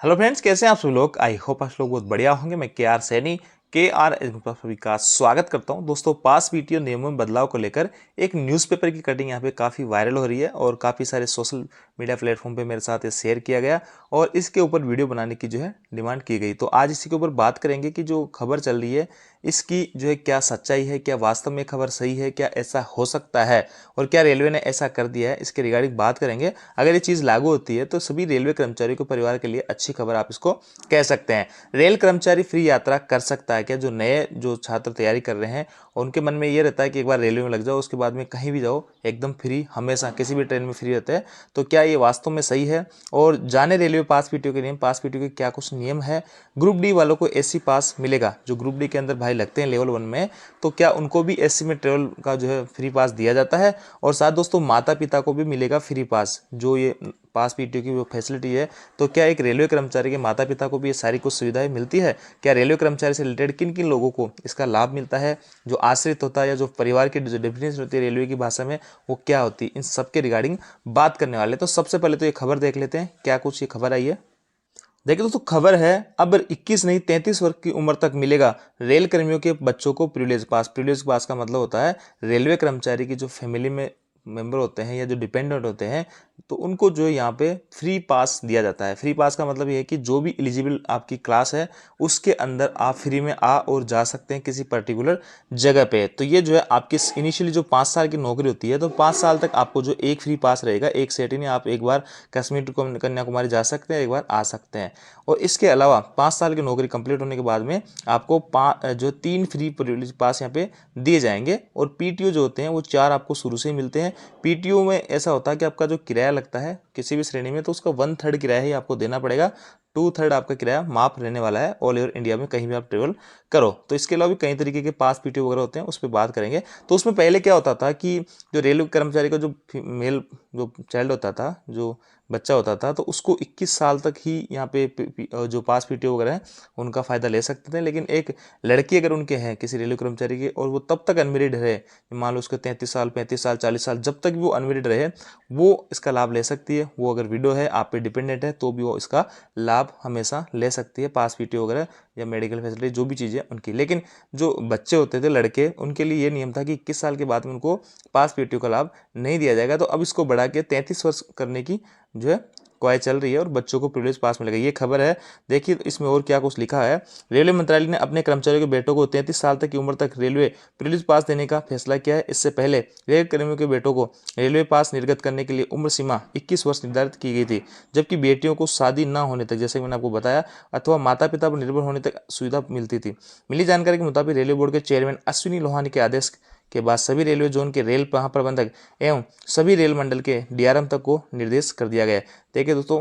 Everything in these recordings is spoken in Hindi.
हेलो फ्रेंड्स, कैसे हैं आप सब लोग। आई होप आप लोग बहुत बढ़िया होंगे। मैं के आर सैनी सभी का स्वागत करता हूं। दोस्तों, पास पीटीओ नियमों में बदलाव को लेकर एक न्यूज़पेपर की कटिंग यहाँ पे काफ़ी वायरल हो रही है और काफ़ी सारे सोशल मीडिया प्लेटफॉर्म पे मेरे साथ ये शेयर किया गया और इसके ऊपर वीडियो बनाने की जो है डिमांड की गई। तो आज इसी के ऊपर बात करेंगे कि जो खबर चल रही है इसकी जो है क्या सच्चाई है, क्या वास्तव में खबर सही है, क्या ऐसा हो सकता है और क्या रेलवे ने ऐसा कर दिया है, इसके रिगार्डिंग बात करेंगे। अगर ये चीज़ लागू होती है तो सभी रेलवे कर्मचारियों के परिवार के लिए अच्छी खबर आप इसको कह सकते हैं। रेल कर्मचारी फ्री यात्रा कर सकता है क्या? जो नए जो छात्र तैयारी कर रहे हैं उनके मन में ये रहता है कि एक बार रेलवे में लग जाओ, उसके बाद में कहीं भी जाओ एकदम फ्री, हमेशा किसी भी ट्रेन में फ्री रहते हैं। तो क्या ये वास्तव में सही है? और जाने रेलवे पास पीटीओ के नियम, पास पीटीओ के क्या कुछ नियम है। ग्रुप डी वालों को एसी पास मिलेगा, जो ग्रुप डी के अंदर भाई लगते हैं लेवल 1 में, तो क्या उनको भी एसी में ट्रेवल का जो है फ्री पास दिया जाता है? और साथ दोस्तों, माता पिता को भी मिलेगा फ्री पास, जो ये पास पीटीओ की वो फैसिलिटी है। तो क्या एक रेलवे कर्मचारी के माता पिता को भी ये सारी कुछ सुविधाएं मिलती है? क्या रेलवे कर्मचारी से रिलेटेड किन किन लोगों को इसका लाभ मिलता है? जो आश्रित होता है या जो परिवार की जो डेफिनेशन होती है रेलवे की भाषा में, वो क्या होती है? इन सब के रिगार्डिंग बात करने वाले। तो सबसे पहले तो ये खबर देख लेते हैं, क्या कुछ ये खबर आई है। देखिए दोस्तों, खबर है अब 21 नहीं 33 वर्ष की उम्र तक मिलेगा रेल कर्मियों के बच्चों को प्रिविलेज पास। प्रिविलेज पास का मतलब होता है रेलवे कर्मचारी की जो फैमिली में मेंबर होते हैं या जो डिपेंडेंट होते हैं, तो उनको जो है यहाँ पे फ्री पास दिया जाता है। फ्री पास का मतलब ये है कि जो भी एलिजिबल आपकी क्लास है उसके अंदर आप फ्री में आ और जा सकते हैं किसी पर्टिकुलर जगह पे। तो ये जो है आपकी इनिशियली जो 5 साल की नौकरी होती है, तो 5 साल तक आपको जो एक फ्री पास रहेगा, एक सेट ही नहीं, आप एक बार कश्मीर टू कन्याकुमारी जा सकते हैं, एक बार आ सकते हैं। और इसके अलावा 5 साल की नौकरी कंप्लीट होने के बाद में आपको जो 3 फ्री प्रिविलेज पास यहाँ पे दिए जाएंगे। और पीटीओ जो होते हैं वो 4 आपको शुरू से ही मिलते हैं। पीटीओ में ऐसा होता है कि आपका जो किराया लगता है किसी भी श्रेणी में, तो उसका 1/3 किराया ही आपको देना पड़ेगा। 2/3 आपका किराया माफ रहने वाला है ऑल ओवर इंडिया में कहीं भी आप ट्रेवल करो। तो इसके अलावा भी कई तरीके के पास पीटीओ वगैरह होते हैं, उस पर बात करेंगे। तो उसमें पहले क्या होता था कि जो रेलवे कर्मचारी का जो मेल जो चाइल्ड होता था, जो बच्चा होता था, तो उसको 21 साल तक ही यहाँ पे जो पास पीटीओ वगैरह है उनका फ़ायदा ले सकते थे। लेकिन एक लड़की अगर उनके हैं किसी रेलवे कर्मचारी के और वो तब तक अनमेरिड रहे, मान लो उसके 33 साल 35 साल 40 साल, जब तक भी वो अनमेरिड रहे वो इसका लाभ ले सकती है। वो अगर विडो है, आप पे डिपेंडेंट है, तो भी वो इसका लाभ हमेशा ले सकती है, पास पीटीओ वगैरह या मेडिकल फैसिलिटी जो भी चीज़ें उनकी। लेकिन जो बच्चे होते थे लड़के, उनके लिए ये नियम था कि 21 साल के बाद में उनको पास पीटीओ का लाभ नहीं दिया जाएगा। तो अब इसको बढ़ा के 33 वर्ष करने की जो है कवायद चल रही है और बच्चों को प्रिविलेज पास मिलेगा। ये खबर है। देखिए इसमें और क्या कुछ लिखा है। रेलवे मंत्रालय ने अपने कर्मचारियों के बेटों को 33 साल तक की उम्र तक रेलवे प्रिविलेज पास देने का फैसला किया है। इससे पहले रेल कर्मियों के बेटों को रेलवे पास निर्गत करने के लिए उम्र सीमा 21 वर्ष निर्धारित की गई थी, जबकि बेटियों को शादी न होने तक, जैसे मैंने आपको बताया, अथवा माता पिता पर निर्भर होने तक सुविधा मिलती थी। मिली जानकारी के मुताबिक रेलवे बोर्ड के चेयरमैन अश्विनी लोहानी के आदेश के बाद सभी रेलवे जोन के रेल महाप्रबंधक एवं सभी रेल मंडल के डीआरएम तक को निर्देश कर दिया गया है। देखिए दोस्तों,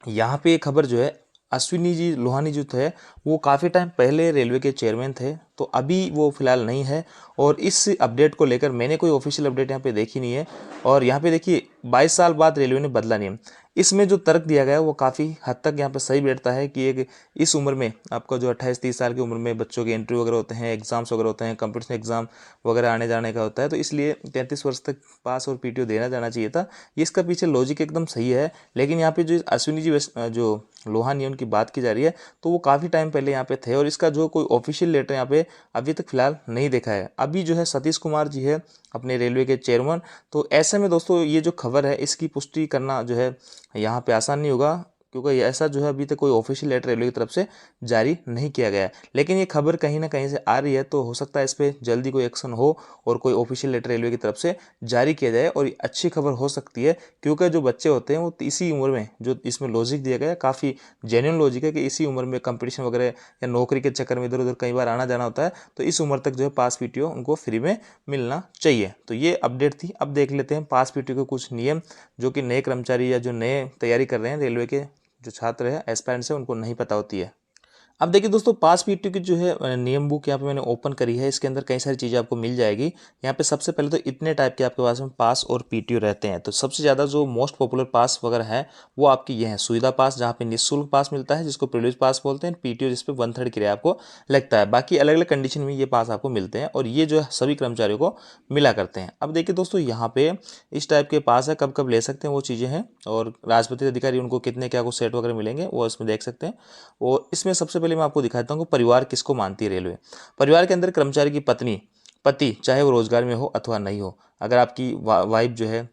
यहाँ पे ये खबर जो है, अश्विनी जी लोहानी जो थे वो काफ़ी टाइम पहले रेलवे के चेयरमैन थे, तो अभी वो फिलहाल नहीं है। और इस अपडेट को लेकर मैंने कोई ऑफिशियल अपडेट यहाँ पे देखी नहीं है। और यहाँ पे देखिए 22 साल बाद रेलवे ने बदला नियम। इसमें जो तर्क दिया गया है वो काफ़ी हद तक यहाँ पे सही बैठता है कि एक इस उम्र में आपका जो 28-30 साल की उम्र में बच्चों के इंटरव्यू वगैरह होते हैं, एग्जाम्स वगैरह होते हैं, कंपटीशन एग्जाम वगैरह आने जाने का होता है, तो इसलिए 33 वर्ष तक पास और पीटीओ देना जाना चाहिए था। ये इसका पीछे लॉजिक एकदम सही है। लेकिन यहाँ पे जो अश्विनी जी जो लोहानी उनकी बात की जा रही है, तो वो काफ़ी टाइम पहले यहाँ पे थे और इसका जो कोई ऑफिशियल लेटर यहाँ पे अभी तक फिलहाल नहीं देखा है। अभी जो है सतीश कुमार जी है अपने रेलवे के चेयरमैन। तो ऐसे में दोस्तों ये जो खबर है इसकी पुष्टि करना जो है यहाँ पे आसान नहीं होगा, क्योंकि ऐसा जो है अभी तक कोई ऑफिशियल लेटर रेलवे की तरफ से जारी नहीं किया गया है। लेकिन ये खबर कहीं ना कहीं से आ रही है, तो हो सकता है इस पर जल्दी कोई एक्शन हो और कोई ऑफिशियल लेटर रेलवे की तरफ से जारी किया जाए और ये अच्छी खबर हो सकती है। क्योंकि जो बच्चे होते हैं वो इसी उम्र में, जो इसमें लॉजिक दिया गया है काफ़ी जेन्युइन लॉजिक है कि इसी उम्र में कंपटीशन वगैरह या नौकरी के चक्कर में इधर उधर कई बार आना जाना होता है, तो इस उम्र तक जो है पास पीटीओ उनको फ्री में मिलना चाहिए। तो ये अपडेट थी। अब देख लेते हैं पास पीटीओ के कुछ नियम, जो कि नए कर्मचारी या जो नए तैयारी कर रहे हैं रेलवे के जो छात्र हैं, एस्पायरेंट्स हैं, उनको नहीं पता होती है। अब देखिए दोस्तों, पास पीटीयू की जो है नियम बुक यहाँ पे मैंने ओपन करी है। इसके अंदर कई सारी चीज़ें आपको मिल जाएगी। यहाँ पे सबसे पहले तो इतने टाइप के आपके पास में पास और पीटीयू रहते हैं। तो सबसे ज़्यादा जो मोस्ट पॉपुलर पास वगैरह है वो आपकी ये है सुविधा पास, जहाँ पे निःशुल्क पास मिलता है जिसको प्रिविलेज पास बोलते हैं। पीटीयू जिसपे 1/3 किराया आपको लगता है। बाकी अलग अलग कंडीशन में ये पास आपको मिलते हैं और ये जो है सभी कर्मचारियों को मिला करते हैं। अब देखिए दोस्तों, यहाँ पे इस टाइप के पास है, कब कब ले सकते हैं वो चीज़ें हैं, और राजपत्रित अधिकारी उनको कितने क्या कुछ सेट वगैरह मिलेंगे वो इसमें देख सकते हैं। और इसमें सबसे पहले मैं आपको दिखाता हूँ कि परिवार किसको मानती है रेलवे। परिवार के अंदर कर्मचारी की पत्नी, पति, चाहे वो रोजगार में हो अथवा नहीं हो, अगर आपकी वाइफ जो है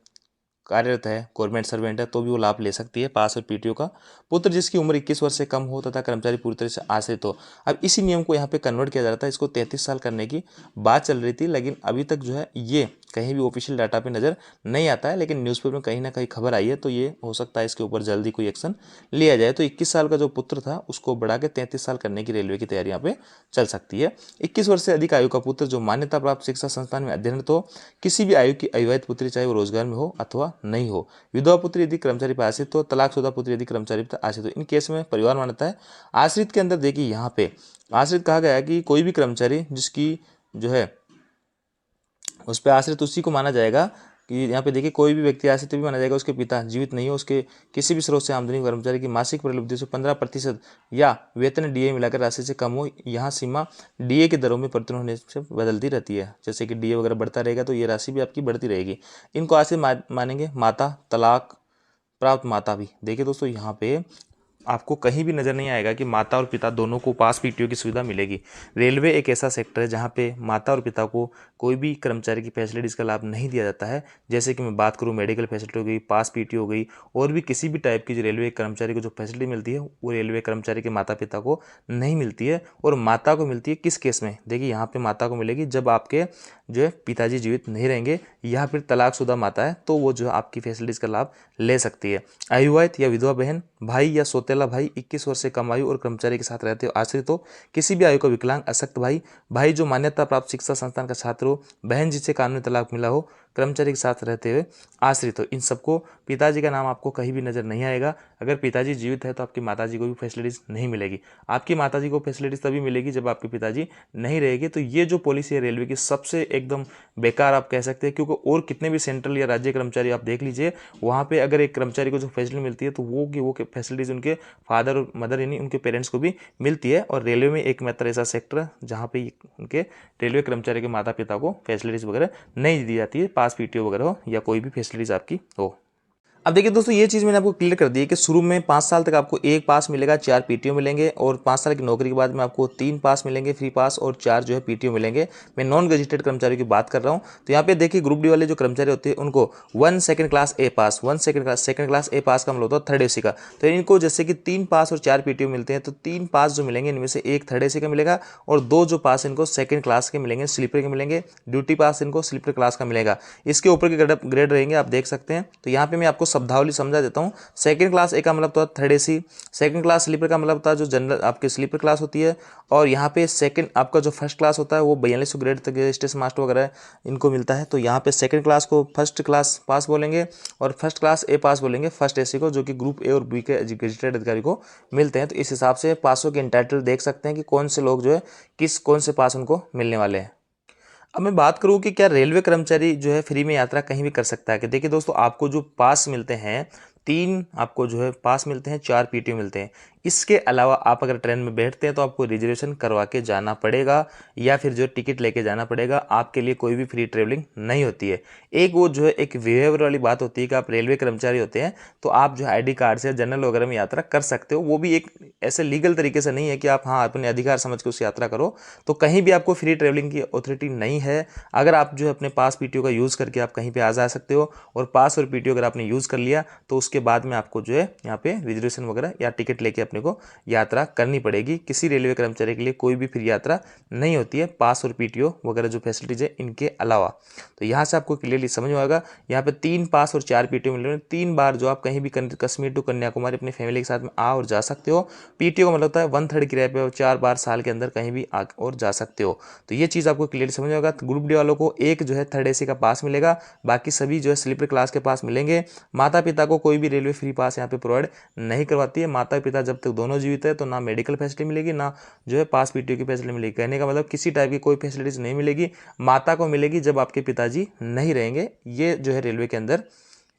कार्यरत है, गवर्नमेंट सर्वेंट है, तो भी वो लाभ ले सकती है पास और पीटीओ का। पुत्र जिसकी उम्र 21 वर्ष से कम हो तथा कर्मचारी पूरी तरह से आश्रित हो। अब इसी नियम को यहाँ पे कन्वर्ट किया जा रहा था। इसको 33 साल करने की बात चल रही थी, लेकिन अभी तक जो है ये कहीं भी ऑफिशियल डाटा पे नज़र नहीं आता है, लेकिन न्यूज़पेपर में कहीं ना कहीं खबर आई है, तो ये हो सकता है इसके ऊपर जल्दी कोई एक्शन लिया जाए। तो 21 साल का जो पुत्र था उसको बढ़ा के 33 साल करने की रेलवे की तैयारी यहाँ पे चल सकती है। 21 वर्ष से अधिक आयु का पुत्र जो मान्यता प्राप्त शिक्षा संस्थान में अध्ययनरत हो, किसी भी आयु की अविवाहित पुत्री चाहे वो रोजगार में हो अथवा नहीं हो, विधवा पुत्री यदि कर्मचारी पर आश्रित हो, तलाकशुदा पुत्री यदि कर्मचारी पर आश्रित हो, इन केस में परिवार मान्यता है। आश्रित के अंदर देखिए यहाँ पे आश्रित कहा गया है कि कोई भी कर्मचारी जिसकी जो है उस पर आश्रित उसी को माना जाएगा कि यहाँ पे देखिए कोई भी व्यक्ति आश्रित भी माना जाएगा उसके पिता जीवित नहीं हो, उसके किसी भी स्रोत से आमदनी कर्मचारी की मासिक परिलब्धि से 15% या वेतन डीए मिलाकर राशि से कम हो। यहाँ सीमा डीए की दरों में परिवर्तन होने से बदलती रहती है। जैसे कि डीए वगैरह बढ़ता रहेगा तो ये राशि भी आपकी बढ़ती रहेगी। इनको आश्रित मानेंगे माता, तलाक प्राप्त माता भी। देखिए दोस्तों, यहाँ पे आपको कहीं भी नज़र नहीं आएगा कि माता और पिता दोनों को पास पीटीओ की सुविधा मिलेगी। रेलवे एक ऐसा सेक्टर है जहाँ पे माता और पिता को कोई भी कर्मचारी की फैसिलिटीज़ का लाभ नहीं दिया जाता है। जैसे कि मैं बात करूँ, मेडिकल फैसिलिटी हो गई, पास पीटीओ हो गई, और भी किसी भी टाइप की जो रेलवे कर्मचारी को जो फैसिलिटी मिलती है वो रेलवे कर्मचारी के माता पिता को नहीं मिलती है। और माता को मिलती है किस केस में? देखिए यहाँ पर माता को मिलेगी जब आपके जो है पिताजी जीवित नहीं रहेंगे या फिर तलाकशुदा माता है, तो वो जो आपकी फैसिलिटीज़ का लाभ ले सकती है। अविवाहित या विधवा बहन, भाई या सौतेला भाई 21 वर्ष से कम आयु और कर्मचारी के साथ रहते हो आश्रित हो, किसी भी आयु का विकलांग अशक्त भाई, भाई जो मान्यता प्राप्त शिक्षा संस्थान का छात्र हो, बहन जिसे कानूनी तलाक मिला हो, कर्मचारी के साथ रहते हुए आश्रित हो। इन सबको पिताजी का नाम आपको कहीं भी नजर नहीं आएगा। अगर पिताजी जीवित है तो आपकी माताजी को भी फैसिलिटीज नहीं मिलेगी। आपकी माताजी को फैसिलिटीज तभी मिलेगी जब आपके पिताजी नहीं रहेगी। तो ये जो पॉलिसी है रेलवे की सबसे एकदम बेकार आप कह सकते हैं, क्योंकि और कितने भी सेंट्रल या राज्य कर्मचारी आप देख लीजिए, वहाँ पे अगर एक कर्मचारी को जो फैसिलिटी मिलती है तो वो फैसिलिटीज उनके फादर और मदर यानी उनके पेरेंट्स को भी मिलती है। और रेलवे में एकमात्र ऐसा सेक्टर है जहाँ पे उनके रेलवे कर्मचारी के माता पिता को फैसिलिटीज वगैरह नहीं दी जाती है, पास पीटीओ वगैरह हो या कोई भी फैसिलिटीज आपकी हो। अब देखिए दोस्तों, ये चीज़ मैंने आपको क्लियर कर दी है कि शुरू में 5 साल तक आपको 1 पास मिलेगा, 4 पीटीओ मिलेंगे, और 5 साल की नौकरी के बाद में आपको 3 पास मिलेंगे फ्री पास और 4 जो है पीटीओ मिलेंगे। मैं नॉन गजेटेड कर्मचारियों की बात कर रहा हूँ। तो यहाँ पे देखिए ग्रुप डी वाले जो कर्मचारी होते हैं उनको 1 second class a pass, 1 second class a pass का मतलब होता है थर्ड एसी का। तो इनको जैसे कि 3 पास और 4 पीटीओ मिलते हैं, तो 3 पास जो मिलेंगे इनमें से 1 थर्ड एसी का मिलेगा और 2 जो पास इनको सेकंड क्लास के मिलेंगे, स्लीपर के मिलेंगे। ड्यूटी पास इनको स्लीपर क्लास का मिलेगा। इसके ऊपर के ग्रेड रहेंगे, आप देख सकते हैं। तो यहाँ पे मैं आपको शब्दावली समझा देता हूँ। सेकंड क्लास ए का मतलब तो third AC, second class sleeper का मतलब होता है जो जनरल आपके स्लीपर क्लास होती है, और यहाँ पे सेकंड आपका जो फर्स्ट क्लास होता है वो 4200 ग्रेड तक स्टेशन मास्टर वगैरह इनको मिलता है। तो यहाँ पे सेकंड क्लास को फर्स्ट क्लास पास बोलेंगे और फर्स्ट क्लास ए पास बोलेंगे फर्स्ट एसी को, जो कि ग्रुप ए और बी के गजेटेड अधिकारी को मिलते हैं। तो इस हिसाब से पासों के इंटाइटल देख सकते हैं कि कौन से लोग जो है कौन से पास उनको मिलने वाले हैं। अब मैं बात करूं कि क्या रेलवे कर्मचारी जो है फ्री में यात्रा कहीं भी कर सकता है? कि देखिए दोस्तों, आपको जो पास मिलते हैं 3 आपको जो है पास मिलते हैं, 4 पीटीओ मिलते हैं। इसके अलावा आप अगर ट्रेन में बैठते हैं तो आपको रिजर्वेशन करवा के जाना पड़ेगा या फिर जो टिकट लेके जाना पड़ेगा। आपके लिए कोई भी फ्री ट्रेवलिंग नहीं होती है। एक वो जो है एक बिहेवियर वाली बात होती है कि आप रेलवे कर्मचारी होते हैं तो आप जो आईडी कार्ड से जनरल वगैरह में यात्रा कर सकते हो। वो भी एक ऐसे लीगल तरीके से नहीं है कि आप हाँ अपने अधिकार समझ के उस यात्रा करो। तो कहीं भी आपको फ्री ट्रेवलिंग की अथॉरिटी नहीं है। अगर आप जो है अपने पास पीटीओ का यूज़ करके आप कहीं पे आ जा सकते हो, और पास और पीटीओ अगर आपने यूज़ कर लिया तो उसके बाद में आपको जो है यहाँ पे रिजर्वेशन वगैरह या टिकट लेके अपने को यात्रा करनी पड़ेगी। किसी रेलवे कर्मचारी के लिए कोई भी फ्री यात्रा नहीं होती है, पास और पीटीओ वगैरह जो फैसिलिटीज है इनके अलावा। तो यहाँ से आपको क्लियरली समझ में आएगा। यहाँ पे 3 पास और 4 पीटीओ मिल रहे हैं। 3 बार जो आप कहीं भी कश्मीर टू कन्याकुमारी अपनी फैमिली के साथ में आ और जा सकते हो। पीटीओ का मतलब होता है 1/3 किराए पे 4 बार साल के अंदर कहीं भी आ और जा सकते हो। तो ये चीज़ आपको क्लियरली समझ में आएगा। ग्रुप डी वालों को एक जो है थर्ड एसी का पास मिलेगा, बाकी सभी जो है स्लीपर क्लास के पास मिलेंगे। माता पिता को कोई भी रेलवे फ्री पास यहाँ पे प्रोवाइड नहीं करवाती है। माता पिता जब तक दोनों जीवित है तो ना मेडिकल फैसिलिटी मिलेगी, ना जो है पास पीटीओ की फैसिलिटी मिलेगी। कहने का मतलब किसी टाइप की कोई फैसिलिटीज नहीं मिलेगी, माता को मिलेगी जब आपके पिताजी नहीं रहेंगे। ये जो है रेलवे के अंदर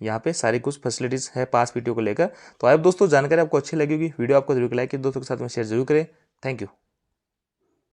यहाँ पे सारी कुछ फैसिलिटीज है पास पीटीओ को लेकर। तो अब दोस्तों जानकारी आपको अच्छी लगी होगी, वीडियो आपको जरूर लाइक कीजिए, दोस्तों के साथ में शेयर जरूर करें। Thank you.